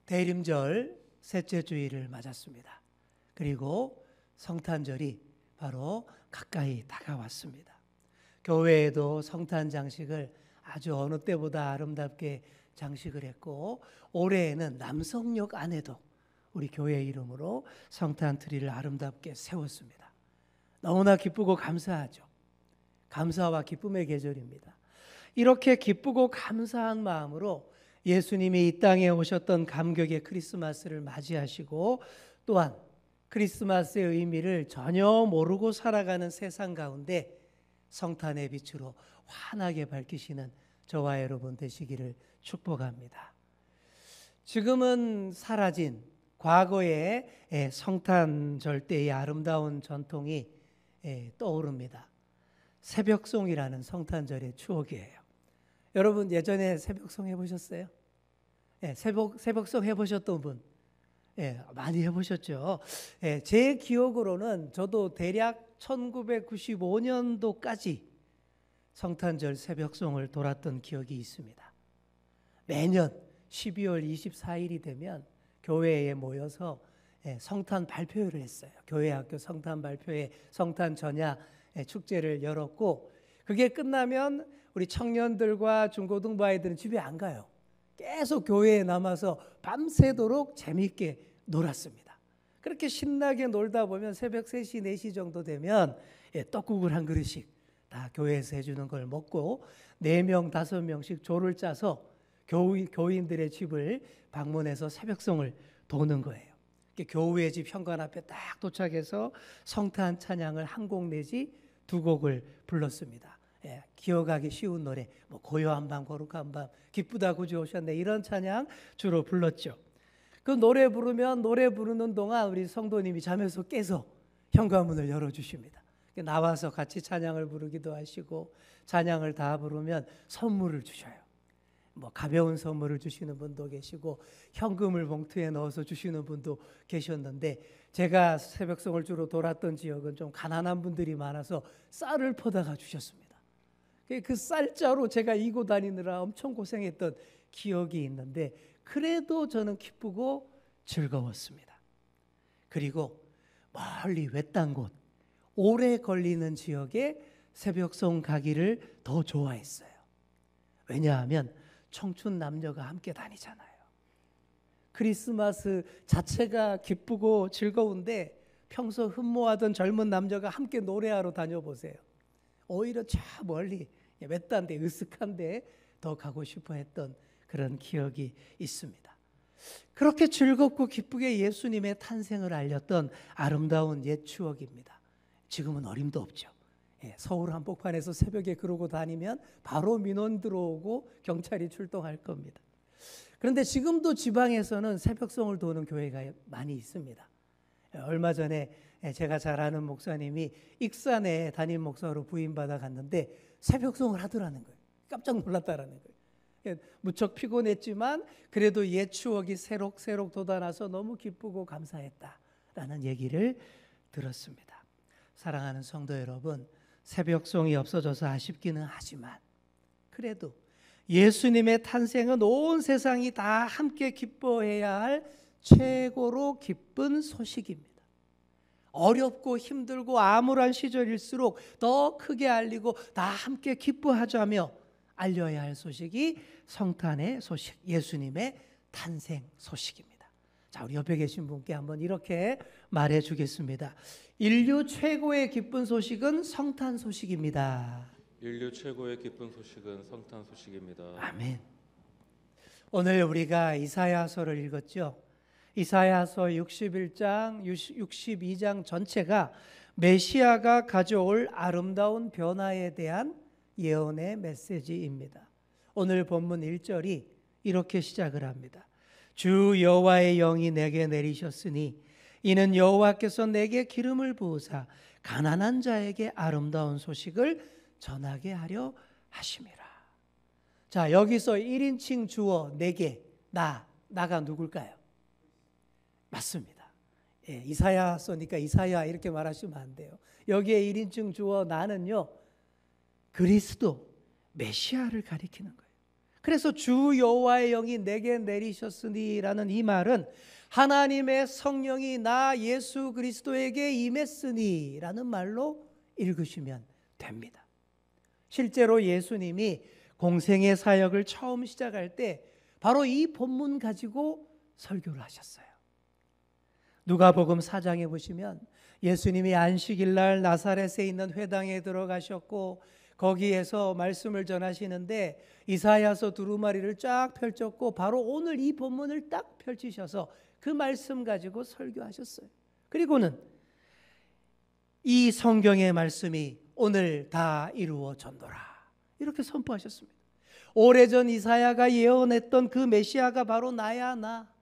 대림절 셋째 주일을 맞았습니다. 그리고 성탄절이 바로 가까이 다가왔습니다. 교회에도 성탄 장식을 아주 어느 때보다 아름답게 장식을 했고, 올해에는 남성역 안에도 우리 교회 이름으로 성탄 트리를 아름답게 세웠습니다. 너무나 기쁘고 감사하죠. 감사와 기쁨의 계절입니다. 이렇게 기쁘고 감사한 마음으로 예수님이 이 땅에 오셨던 감격의 크리스마스를 맞이하시고, 또한 크리스마스의 의미를 전혀 모르고 살아가는 세상 가운데 성탄의 빛으로 환하게 밝히시는 저와 여러분 되시기를 축복합니다. 지금은 사라진 과거의 성탄절 때의 아름다운 전통이 떠오릅니다. 새벽송이라는 성탄절의 추억이에요. 여러분 예전에 새벽송 해보셨어요? 새벽송 해보셨던 분? 많이 해보셨죠. 제 기억으로는 저도 대략 1995년도까지 성탄절 새벽송을 돌았던 기억이 있습니다. 매년 12월 24일이 되면 교회에 모여서 성탄 발표회를 했어요. 교회 학교 성탄 발표회, 성탄 전야 축제를 열었고, 그게 끝나면 우리 청년들과 중고등부 아이들은 집에 안 가요. 계속 교회에 남아서 밤새도록 재미있게 놀았습니다. 그렇게 신나게 놀다 보면 새벽 3시, 4시 정도 되면 떡국을 한 그릇씩 다 교회에서 해주는 걸 먹고 4명, 5명씩 조를 짜서 교인들의 집을 방문해서 새벽송을 도는 거예요. 교우의 집 현관 앞에 딱 도착해서 성탄 찬양을 한 곡 내지 2곡을 불렀습니다. 기억하기 쉬운 노래, 고요한 밤 거룩한 밤, 기쁘다 구주 오셨네, 이런 찬양 주로 불렀죠. 그 노래 부르는 동안 우리 성도님이 잠에서 깨서 현관문을 열어주십니다. 나와서 같이 찬양을 부르기도 하시고, 찬양을 다 부르면 선물을 주셔요. 가벼운 선물을 주시는 분도 계시고 현금을 봉투에 넣어서 주시는 분도 계셨는데, 제가 새벽송을 주로 돌았던 지역은 좀 가난한 분들이 많아서 쌀을 퍼다가 주셨습니다. 그 쌀자루 제가 이고 다니느라 엄청 고생했던 기억이 있는데, 그래도 저는 기쁘고 즐거웠습니다. 그리고 멀리 외딴 곳, 오래 걸리는 지역에 새벽송 가기를 더 좋아했어요. 왜냐하면 청춘 남녀가 함께 다니잖아요. 크리스마스 자체가 기쁘고 즐거운데 평소 흠모하던 젊은 남녀가 함께 노래하러 다녀보세요. 오히려 저 멀리 외딴데 으슥한데 더 가고 싶어 했던 그런 기억이 있습니다. 그렇게 즐겁고 기쁘게 예수님의 탄생을 알렸던 아름다운 옛 추억입니다. 지금은 어림도 없죠. 서울 한복판에서 새벽에 그러고 다니면 바로 민원 들어오고 경찰이 출동할 겁니다. 그런데 지금도 지방에서는 새벽송을 도는 교회가 많이 있습니다. 얼마 전에 제가 잘 아는 목사님이 익산에 담임 목사로 부임받아 갔는데 새벽송을 하더라는 거예요. 깜짝 놀랐다라는 거예요. 무척 피곤했지만 그래도 옛 추억이 새록새록 돋아나서 너무 기쁘고 감사했다라는 얘기를 들었습니다. 사랑하는 성도 여러분, 새벽송이 없어져서 아쉽기는 하지만 그래도 예수님의 탄생은 온 세상이 다 함께 기뻐해야 할 최고로 기쁜 소식입니다. 어렵고 힘들고 암울한 시절일수록 더 크게 알리고 다 함께 기뻐하자며 알려야 할 소식이 성탄의 소식, 예수님의 탄생 소식입니다. 자, 우리 옆에 계신 분께 한번 이렇게 말해 주겠습니다. 인류 최고의 기쁜 소식은 성탄 소식입니다. 인류 최고의 기쁜 소식은 성탄 소식입니다. 아멘. 오늘 우리가 이사야서를 읽었죠. 이사야서 61장, 62장 전체가 메시아가 가져올 아름다운 변화에 대한 예언의 메시지입니다. 오늘 본문 1절이 이렇게 시작을 합니다. 주 여호와의 영이 내게 내리셨으니 이는 여호와께서 내게 기름을 부으사 가난한 자에게 아름다운 소식을 전하게 하려 하심이라. 자, 여기서 1인칭 주어 내게, 나가 누굴까요? 맞습니다. 이사야서니까 이사야 이렇게 말하시면 안 돼요. 여기에 1인칭 주어 나는요, 그리스도 메시아를 가리키는 거예요. 그래서 주 여호와의 영이 내게 내리셨으니라는 이 말은 하나님의 성령이 나 예수 그리스도에게 임했으니라는 말로 읽으시면 됩니다. 실제로 예수님이 공생의 사역을 처음 시작할 때 바로 이 본문 가지고 설교를 하셨어요. 누가복음 4장에 보시면 예수님이 안식일 날 나사렛에 있는 회당에 들어가셨고 거기에서 말씀을 전하시는데 이사야서 두루마리를 쫙 펼쳤고 바로 오늘 이 본문을 딱 펼치셔서 그 말씀 가지고 설교하셨어요. 그리고는 이 성경의 말씀이 오늘 다 이루어졌노라 이렇게 선포하셨습니다. 오래전 이사야가 예언했던 그 메시아가 바로 나야 나,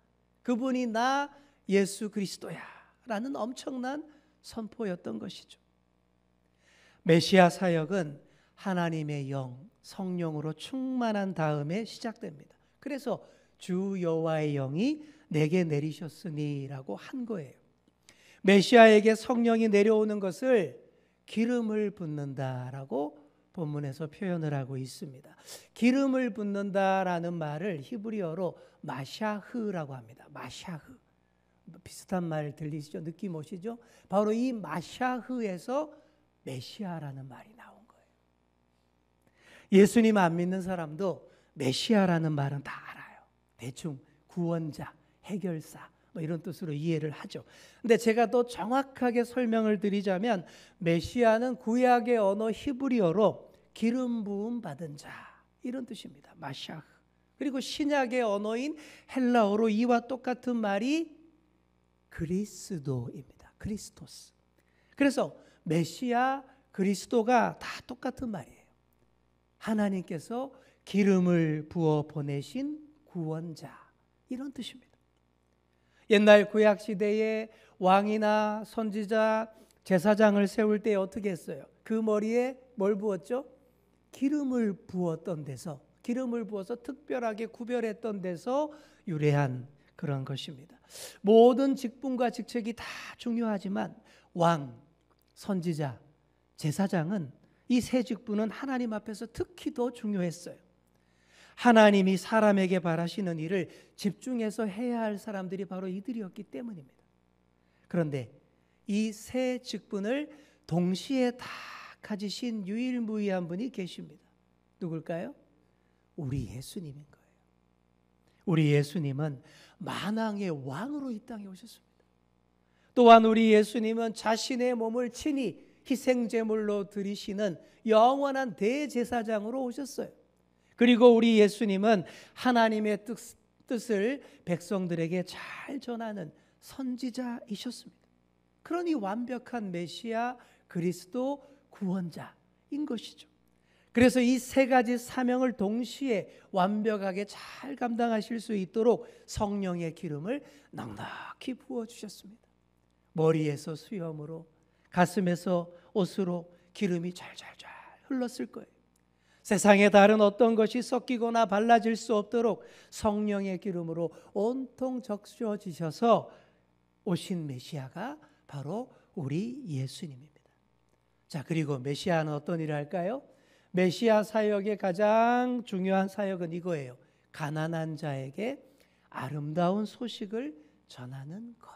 그분이 나 예수 그리스도야 라는 엄청난 선포였던 것이죠. 메시아 사역은 하나님의 영, 성령으로 충만한 다음에 시작됩니다. 그래서 주 여호와의 영이 내게 내리셨으니라고 한 거예요. 메시아에게 성령이 내려오는 것을 기름을 붓는다라고 본문에서 표현을 하고 있습니다. 기름을 붓는다라는 말을 히브리어로 마샤흐라고 합니다. 마샤흐. 비슷한 말 들리시죠? 느낌 오시죠? 바로 이 마샤흐에서 메시아라는 말이 나온 거예요. 예수님 안 믿는 사람도 메시아라는 말은 다 알아요. 대충 구원자, 해결사 이런 뜻으로 이해를 하죠. 근데 제가 더 정확하게 설명을 드리자면 메시아는 구약의 언어 히브리어로 기름 부음 받은 자 이런 뜻입니다. 마샤흐. 그리고 신약의 언어인 헬라어로 이와 똑같은 말이 그리스도입니다. 크리스토스. 그래서 메시아, 그리스도가 다 똑같은 말이에요. 하나님께서 기름을 부어 보내신 구원자 이런 뜻입니다. 옛날 구약 시대에 왕이나 선지자, 제사장을 세울 때 어떻게 했어요? 그 머리에 뭘 부었죠? 기름을 부었던 데서, 기름을 부어서 특별하게 구별했던 데서 유래한 그런 것입니다. 모든 직분과 직책이 다 중요하지만 왕, 선지자, 제사장은 이 세 직분은 하나님 앞에서 특히 더 중요했어요. 하나님이 사람에게 바라시는 일을 집중해서 해야 할 사람들이 바로 이들이었기 때문입니다. 그런데 이 세 직분을 동시에 다 가지신 유일무이한 분이 계십니다. 누굴까요? 우리 예수님인 거예요. 우리 예수님은 만왕의 왕으로 이 땅에 오셨습니다. 또한 우리 예수님은 자신의 몸을 친히 희생제물로 드리시는 영원한 대제사장으로 오셨어요. 그리고 우리 예수님은 하나님의 뜻을 백성들에게 잘 전하는 선지자이셨습니다. 그러니 완벽한 메시아, 그리스도, 구원자인 것이죠. 그래서 이 세 가지 사명을 동시에 완벽하게 잘 감당하실 수 있도록 성령의 기름을 넉넉히 부어주셨습니다. 머리에서 수염으로, 가슴에서 옷으로 기름이 잘잘잘 흘렀을 거예요. 세상에 다른 어떤 것이 섞이거나 발라질 수 없도록 성령의 기름으로 온통 적셔지셔서 오신 메시아가 바로 우리 예수님입니다. 자, 그리고 메시아는 어떤 일을 할까요? 메시아 사역의 가장 중요한 사역은 이거예요. 가난한 자에게 아름다운 소식을 전하는 것.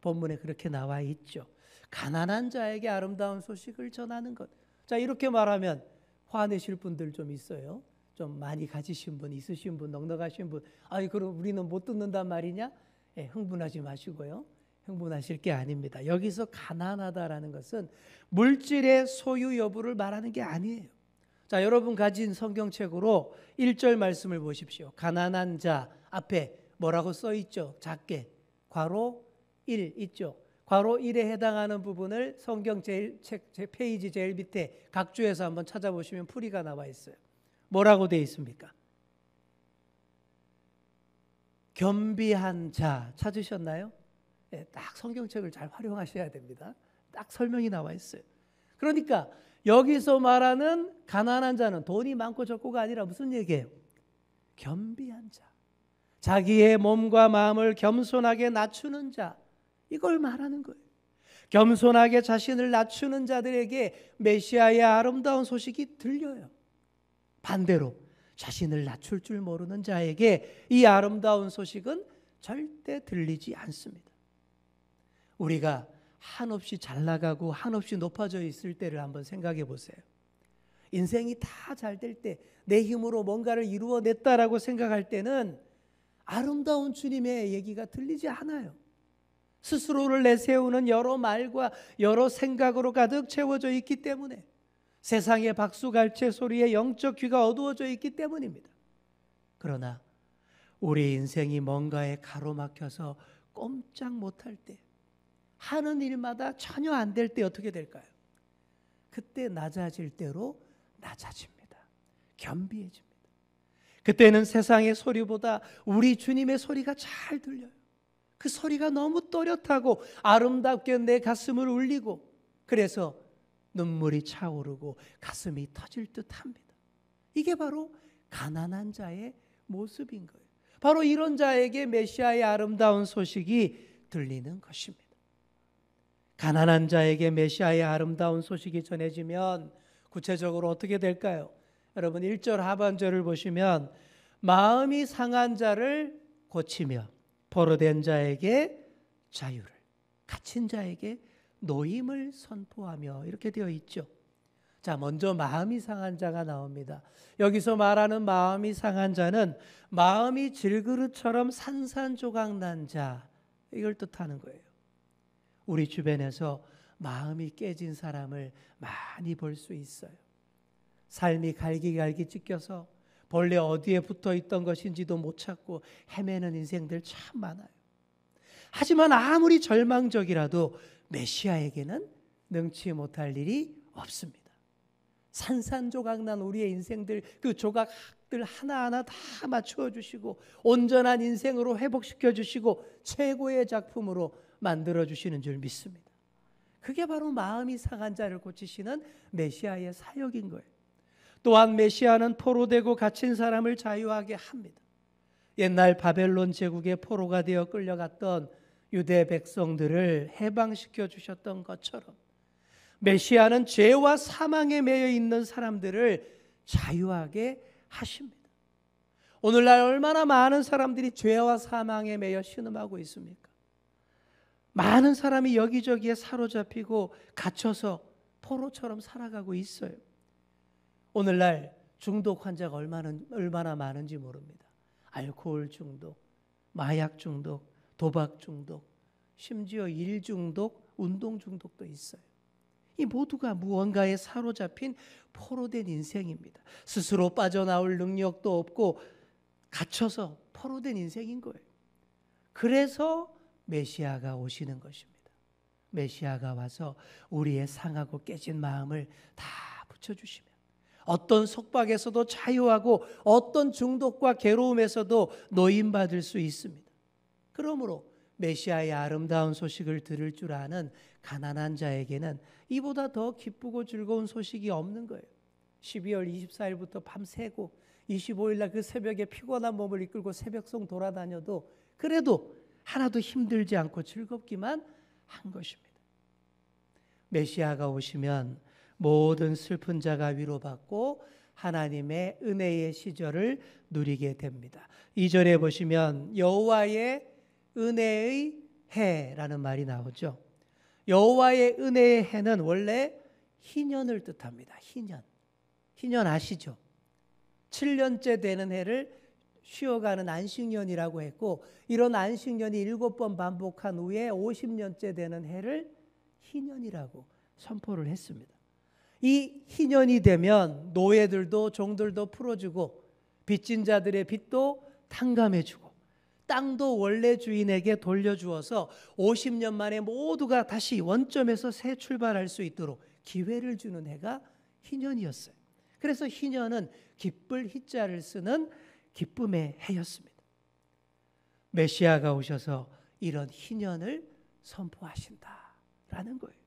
본문에 그렇게 나와 있죠. 가난한 자에게 아름다운 소식을 전하는 것. 자, 이렇게 말하면 화내실 분들 좀 있어요. 좀 많이 가지신 분, 있으신 분, 넉넉하신 분. 아니, 그럼 우리는 못 듣는단 말이냐? 예, 흥분하지 마시고요. 흥분하실 게 아닙니다. 여기서 가난하다라는 것은 물질의 소유 여부를 말하는 게 아니에요. 자, 여러분 가진 성경책으로 1절 말씀을 보십시오. 가난한 자 앞에 뭐라고 써 있죠? 작게 괄호 1 있죠. 괄호 1에 해당하는 부분을 성경 제 페이지 제일 밑에 각주에서 한번 찾아보시면 풀이가 나와 있어요. 뭐라고 되어 있습니까? 겸비한 자 찾으셨나요? 네, 딱 성경책을 잘 활용하셔야 됩니다. 딱 설명이 나와 있어요. 그러니까 여기서 말하는 가난한 자는 돈이 많고 적고가 아니라 무슨 얘기예요? 겸비한 자. 자기의 몸과 마음을 겸손하게 낮추는 자. 이걸 말하는 거예요. 겸손하게 자신을 낮추는 자들에게 메시아의 아름다운 소식이 들려요. 반대로 자신을 낮출 줄 모르는 자에게 이 아름다운 소식은 절대 들리지 않습니다. 우리가 한없이 잘 나가고 한없이 높아져 있을 때를 한번 생각해 보세요. 인생이 다 잘 될 때, 내 힘으로 뭔가를 이루어냈다라고 생각할 때는 아름다운 주님의 얘기가 들리지 않아요. 스스로를 내세우는 여러 말과 여러 생각으로 가득 채워져 있기 때문에, 세상의 박수갈채 소리에 영적 귀가 어두워져 있기 때문입니다. 그러나 우리 인생이 뭔가에 가로막혀서 꼼짝 못할 때, 하는 일마다 전혀 안 될 때 어떻게 될까요? 그때 낮아질 대로 낮아집니다. 겸비해집니다. 그때는 세상의 소리보다 우리 주님의 소리가 잘 들려요. 그 소리가 너무 또렷하고 아름답게 내 가슴을 울리고, 그래서 눈물이 차오르고 가슴이 터질 듯합니다. 이게 바로 가난한 자의 모습인 거예요. 바로 이런 자에게 메시아의 아름다운 소식이 들리는 것입니다. 가난한 자에게 메시아의 아름다운 소식이 전해지면 구체적으로 어떻게 될까요? 여러분 1절 하반절을 보시면 마음이 상한 자를 고치며 포로된 자에게 자유를, 갇힌 자에게 노임을 선포하며, 이렇게 되어 있죠. 자, 먼저 마음이 상한 자가 나옵니다. 여기서 말하는 마음이 상한 자는 마음이 질그릇처럼 산산조각 난 자, 이걸 뜻하는 거예요. 우리 주변에서 마음이 깨진 사람을 많이 볼 수 있어요. 삶이 갈기갈기 찢겨서 본래 어디에 붙어 있던 것인지도 못 찾고 헤매는 인생들 참 많아요. 하지만 아무리 절망적이라도 메시아에게는 능치 못할 일이 없습니다. 산산조각난 우리의 인생들, 그 조각들 하나하나 다 맞추어 주시고 온전한 인생으로 회복시켜 주시고 최고의 작품으로 만들어 주시는 줄 믿습니다. 그게 바로 마음이 상한 자를 고치시는 메시아의 사역인 거예요. 또한 메시아는 포로되고 갇힌 사람을 자유하게 합니다. 옛날 바벨론 제국의 포로가 되어 끌려갔던 유대 백성들을 해방시켜 주셨던 것처럼 메시아는 죄와 사망에 매여 있는 사람들을 자유하게 하십니다. 오늘날 얼마나 많은 사람들이 죄와 사망에 매여 신음하고 있습니까? 많은 사람이 여기저기에 사로잡히고 갇혀서 포로처럼 살아가고 있어요. 오늘날 중독 환자가 얼마나 많은지 모릅니다. 알코올 중독, 마약 중독, 도박 중독, 심지어 일 중독, 운동 중독도 있어요. 이 모두가 무언가에 사로잡힌 포로된 인생입니다. 스스로 빠져나올 능력도 없고 갇혀서 포로된 인생인 거예요. 그래서 메시아가 오시는 것입니다. 메시아가 와서 우리의 상하고 깨진 마음을 다 붙여주시면 어떤 속박에서도 자유하고 어떤 중독과 괴로움에서도 노임받을 수 있습니다. 그러므로 메시아의 아름다운 소식을 들을 줄 아는 가난한 자에게는 이보다 더 기쁘고 즐거운 소식이 없는 거예요. 12월 24일부터 밤새고 25일날 그 새벽에 피곤한 몸을 이끌고 새벽송 돌아다녀도 그래도 하나도 힘들지 않고 즐겁기만 한 것입니다. 메시아가 오시면 모든 슬픈 자가 위로받고 하나님의 은혜의 시절을 누리게 됩니다. 2절에 보시면 여호와의 은혜의 해라는 말이 나오죠. 여호와의 은혜의 해는 원래 희년을 뜻합니다. 희년 아시죠? 7년째 되는 해를 쉬어가는 안식년이라고 했고, 이런 안식년이 7번 반복한 후에 50년째 되는 해를 희년이라고 선포를 했습니다. 이 희년이 되면 노예들도 종들도 풀어주고 빚진 자들의 빚도 탕감해주고 땅도 원래 주인에게 돌려주어서 50년 만에 모두가 다시 원점에서 새 출발할 수 있도록 기회를 주는 해가 희년이었어요. 그래서 희년은 기쁠 희자를 쓰는 기쁨의 해였습니다. 메시아가 오셔서 이런 희년을 선포하신다라는 거예요.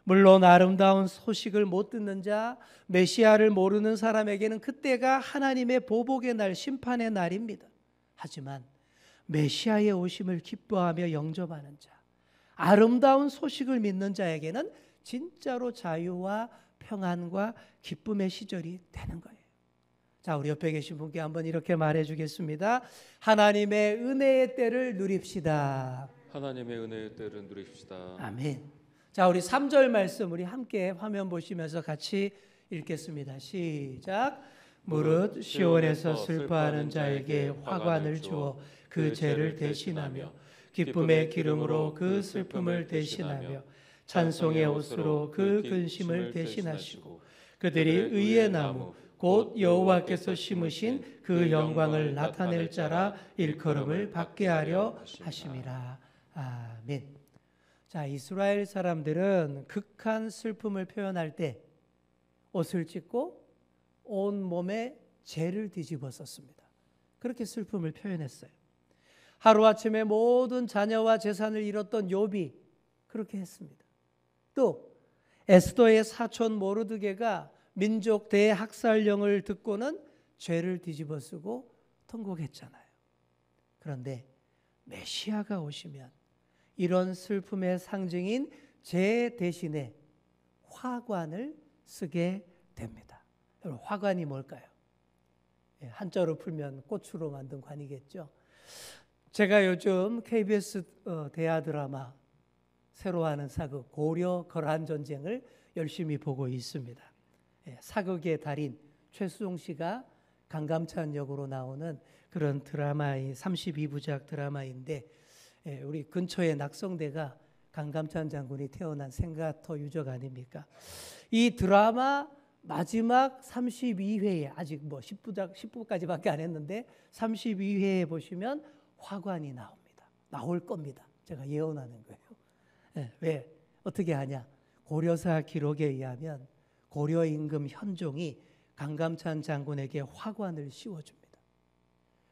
물론 아름다운 소식을 못 듣는 자, 메시아를 모르는 사람에게는 그때가 하나님의 보복의 날, 심판의 날입니다. 하지만 메시아의 오심을 기뻐하며 영접하는 자, 아름다운 소식을 믿는 자에게는 진짜로 자유와 평안과 기쁨의 시절이 되는 거예요. 자, 우리 옆에 계신 분께 한번 이렇게 말해주겠습니다. 하나님의 은혜의 때를 누립시다. 하나님의 은혜의 때를 누리십시다. 아멘. 자, 우리 3절 말씀 우리 함께 화면 보시면서 같이 읽겠습니다. 시작. 무릇 시온에서 슬퍼하는 자에게 화관을 주어 그 죄를 대신하며 기쁨의 기름으로 그 슬픔을 대신하며 찬송의 옷으로 그 근심을 대신하시고 그들이 의의 나무 곧 여호와께서 심으신 그 영광을 나타낼 자라 일컬음을 받게 하려 하심이라. 아멘. 자, 이스라엘 사람들은 극한 슬픔을 표현할 때 옷을 찢고 온 몸에 재를 뒤집어 썼습니다. 그렇게 슬픔을 표현했어요. 하루아침에 모든 자녀와 재산을 잃었던 욥이 그렇게 했습니다. 또 에스더의 사촌 모르드게가 민족 대학살령을 듣고는 죄를 뒤집어 쓰고 통곡했잖아요. 그런데 메시아가 오시면 이런 슬픔의 상징인 재 대신에 화관을 쓰게 됩니다. 여러분, 화관이 뭘까요? 한자로 풀면 꽃으로 만든 관이겠죠. 제가 요즘 KBS 대하 드라마 새로 하는 사극 고려 거란 전쟁을 열심히 보고 있습니다. 사극의 달인 최수종 씨가 강감찬 역으로 나오는 그런 드라마의 32부작 드라마인데, 우리 근처의 낙성대가 강감찬 장군이 태어난 생가터 유적 아닙니까? 이 드라마 마지막 32회에 아직 10부까지밖에 안 했는데 32회에 보시면 화관이 나옵니다. 나올 겁니다. 제가 예언하는 거예요. 왜? 어떻게 하냐? 고려사 기록에 의하면 고려 임금 현종이 강감찬 장군에게 화관을 씌워줍니다.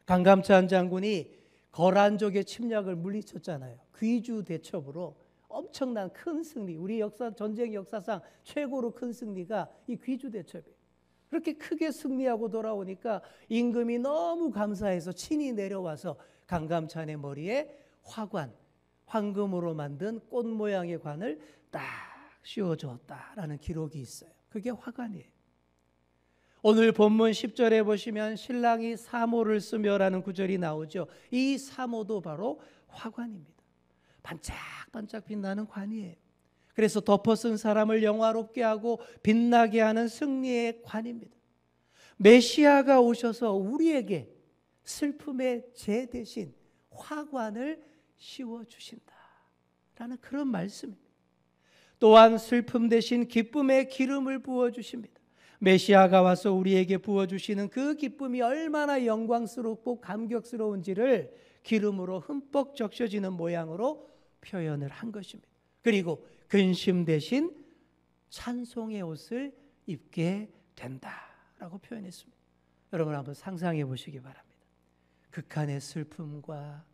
강감찬 장군이 거란족의 침략을 물리쳤잖아요. 귀주 대첩으로 엄청난 큰 승리, 우리 전쟁 역사상 최고로 큰 승리가 이 귀주 대첩이에요. 그렇게 크게 승리하고 돌아오니까 임금이 너무 감사해서 친히 내려와서 강감찬의 머리에 화관, 황금으로 만든 꽃 모양의 관을 딱 씌워주었다라는 기록이 있어요. 그게 화관이에요. 오늘 본문 10절에 보시면 신랑이 사모를 쓰며라는 구절이 나오죠. 이 사모도 바로 화관입니다. 반짝반짝 빛나는 관이에요. 그래서 덮어 쓴 사람을 영화롭게 하고 빛나게 하는 승리의 관입니다. 메시아가 오셔서 우리에게 슬픔의 재 대신 화관을 씌워주신다라는 그런 말씀입니다. 또한 슬픔 대신 기쁨의 기름을 부어주십니다. 메시아가 와서 우리에게 부어주시는 그 기쁨이 얼마나 영광스럽고 감격스러운지를 기름으로 흠뻑 적셔지는 모양으로 표현을 한 것입니다. 그리고 근심 대신 찬송의 옷을 입게 된다라고 표현했습니다. 여러분 한번 상상해 보시기 바랍니다. 극한의 슬픔과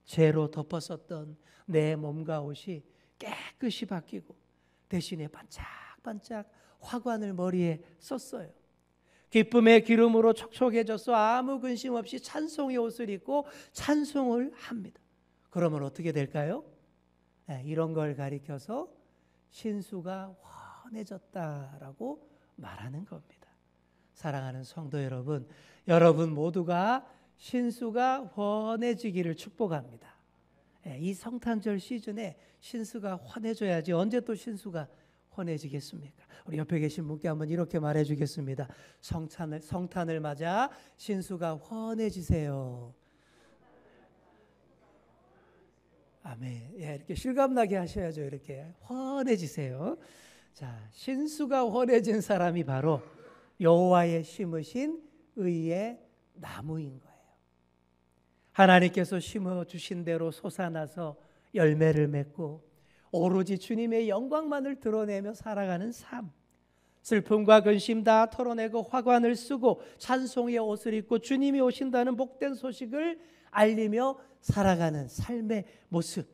죄로 덮었었던 내 몸과 옷이 깨끗이 바뀌고 대신에 반짝반짝 화관을 머리에 썼어요. 기쁨의 기름으로 촉촉해져서 아무 근심 없이 찬송의 옷을 입고 찬송을 합니다. 그러면 어떻게 될까요? 이런 걸 가리켜서 신수가 환해졌다라고 말하는 겁니다. 사랑하는 성도 여러분, 여러분 모두가 신수가 환해지기를 축복합니다. 이 성탄절 시즌에 신수가 환해져야지 언제 또 신수가 환해지겠습니까? 우리 옆에 계신 분께 한번 이렇게 말해주겠습니다. 성탄을 맞아 신수가 환해지세요. 아멘. 이렇게 실감나게 하셔야죠. 이렇게 환해지세요. 자, 신수가 환해진 사람이 바로 여호와의 심으신 의의 나무인 거예요. 하나님께서 심어주신 대로 솟아나서 열매를 맺고 오로지 주님의 영광만을 드러내며 살아가는 삶. 슬픔과 근심 다 털어내고 화관을 쓰고 찬송의 옷을 입고 주님이 오신다는 복된 소식을 알리며 살아가는 삶의 모습.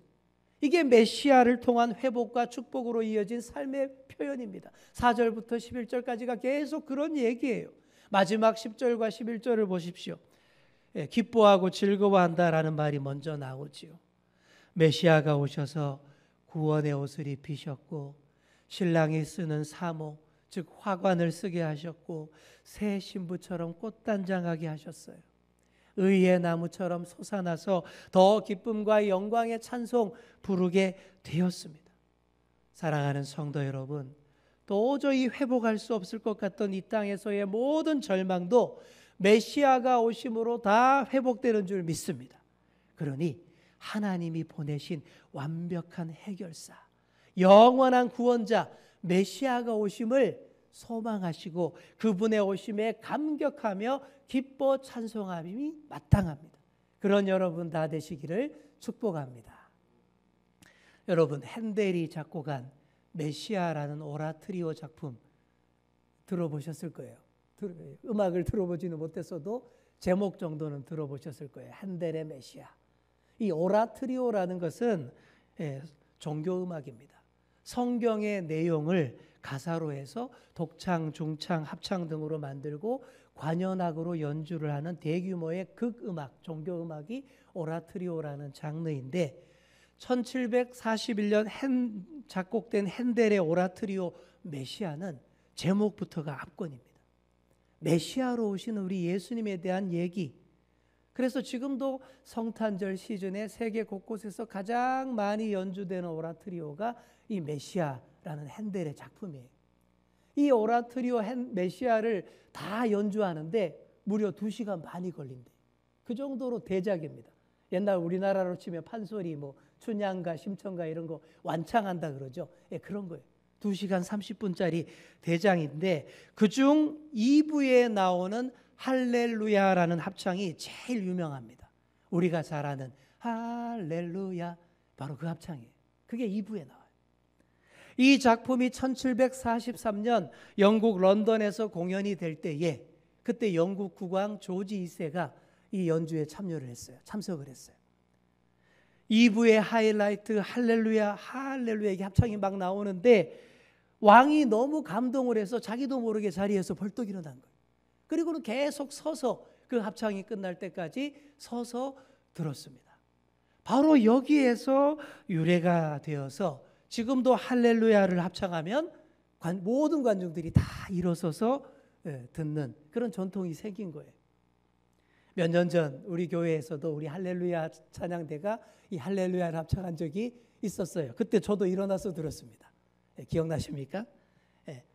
이게 메시아를 통한 회복과 축복으로 이어진 삶의 표현입니다. 4절부터 11절까지가 계속 그런 얘기예요. 마지막 10절과 11절을 보십시오. 기뻐하고 즐거워한다라는 말이 먼저 나오지요. 메시아가 오셔서 구원의 옷을 입히셨고 신랑이 쓰는 사모, 즉 화관을 쓰게 하셨고 새 신부처럼 꽃단장하게 하셨어요. 의의 나무처럼 솟아나서 더 기쁨과 영광의 찬송 부르게 되었습니다. 사랑하는 성도 여러분, 도저히 회복할 수 없을 것 같던 이 땅에서의 모든 절망도 메시아가 오심으로 다 회복되는 줄 믿습니다. 그러니 하나님이 보내신 완벽한 해결사, 영원한 구원자 메시아가 오심을 소망하시고 그분의 오심에 감격하며 기뻐 찬송함이 마땅합니다. 그런 여러분 다 되시기를 축복합니다. 여러분, 핸델이 작곡한 메시아라는 오라토리오 작품 들어보셨을 거예요. 음악을 들어보지는 못했어도 제목 정도는 들어보셨을 거예요. 핸델의 메시아. 이 오라토리오라는 것은 종교 음악입니다. 성경의 내용을 가사로 해서 독창, 중창, 합창 등으로 만들고 관현악으로 연주를 하는 대규모의 극음악, 종교 음악이 오라토리오라는 장르인데 1741년 작곡된 핸델의 오라토리오 메시아는 제목부터가 압권입니다. 메시아로 오시는 우리 예수님에 대한 얘기. 그래서 지금도 성탄절 시즌에 세계 곳곳에서 가장 많이 연주되는 오라토리오가 이 메시아라는 핸델의 작품이에요. 이 오라토리오 메시아를 다 연주하는데 무려 2시간 반이 걸린대요. 그 정도로 대작입니다. 옛날 우리나라로 치면 판소리, 춘향가, 심청가 이런 거 완창한다 그러죠. 그런 거예요. 2시간 30분짜리 대장인데 그중 2부에 나오는 할렐루야라는 합창이 제일 유명합니다. 우리가 잘 아는 할렐루야, 바로 그 합창이에요. 그게 2부에 나와요. 이 작품이 1743년 영국 런던에서 공연이 될 때에 그때 영국 국왕 조지 2세가 이 연주에 참석을 했어요. 2부의 하이라이트 할렐루야, 할렐루야 이게 합창이 막 나오는데 왕이 너무 감동을 해서 자기도 모르게 자리에서 벌떡 일어난 거예요. 그리고는 계속 서서 그 합창이 끝날 때까지 서서 들었습니다. 바로 여기에서 유래가 되어서 지금도 할렐루야를 합창하면 모든 관중들이 다 일어서서 듣는 그런 전통이 생긴 거예요. 몇 년 전 우리 교회에서도 우리 할렐루야 찬양대가 이 할렐루야를 합창한 적이 있었어요. 그때 저도 일어나서 들었습니다. 기억나십니까?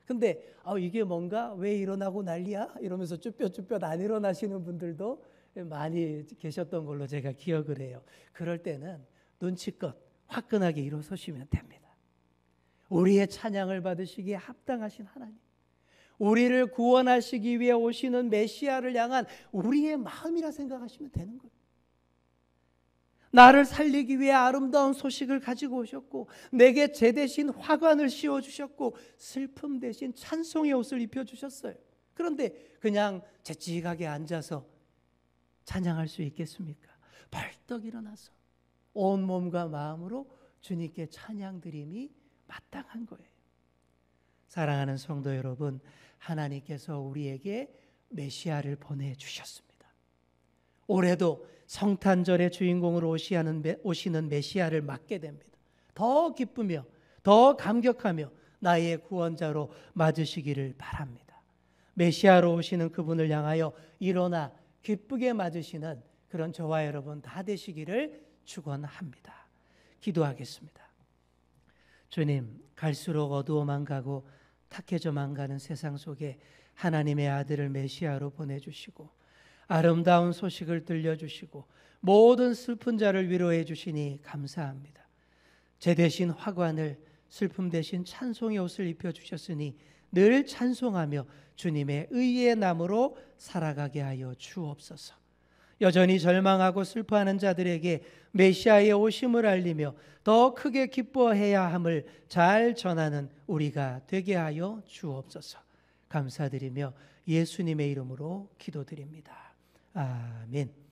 근데 이게 뭔가 왜 일어나고 난리야? 이러면서 쭈뼛쭈뼛 안 일어나시는 분들도 많이 계셨던 걸로 제가 기억을 해요. 그럴 때는 눈치껏 화끈하게 일어서시면 됩니다. 우리의 찬양을 받으시기에 합당하신 하나님, 우리를 구원하시기 위해 오시는 메시아를 향한 우리의 마음이라 생각하시면 되는 거예요. 나를 살리기 위해 아름다운 소식을 가지고 오셨고 내게 제 대신 화관을 씌워주셨고 슬픔 대신 찬송의 옷을 입혀주셨어요. 그런데 그냥 재직하게 앉아서 찬양할 수 있겠습니까? 벌떡 일어나서 온 몸과 마음으로 주님께 찬양 드림이 마땅한 거예요. 사랑하는 성도 여러분, 하나님께서 우리에게 메시아를 보내주셨습니다. 올해도 성탄절의 주인공으로 오시는 메시아를 맞게 됩니다. 더 기쁘며 더 감격하며 나의 구원자로 맞으시기를 바랍니다. 메시아로 오시는 그분을 향하여 일어나 기쁘게 맞으시는 그런 저와 여러분 다 되시기를 축원합니다. 기도하겠습니다. 주님, 갈수록 어두워만 가고 탁해져만 가는 세상 속에 하나님의 아들을 메시아로 보내주시고 아름다운 소식을 들려주시고 모든 슬픈 자를 위로해 주시니 감사합니다. 제 대신 화관을, 슬픔 대신 찬송의 옷을 입혀주셨으니 늘 찬송하며 주님의 의의 나무로 살아가게 하여 주옵소서. 여전히 절망하고 슬퍼하는 자들에게 메시아의 오심을 알리며 더 크게 기뻐해야 함을 잘 전하는 우리가 되게 하여 주옵소서. 감사드리며 예수님의 이름으로 기도드립니다. 아멘.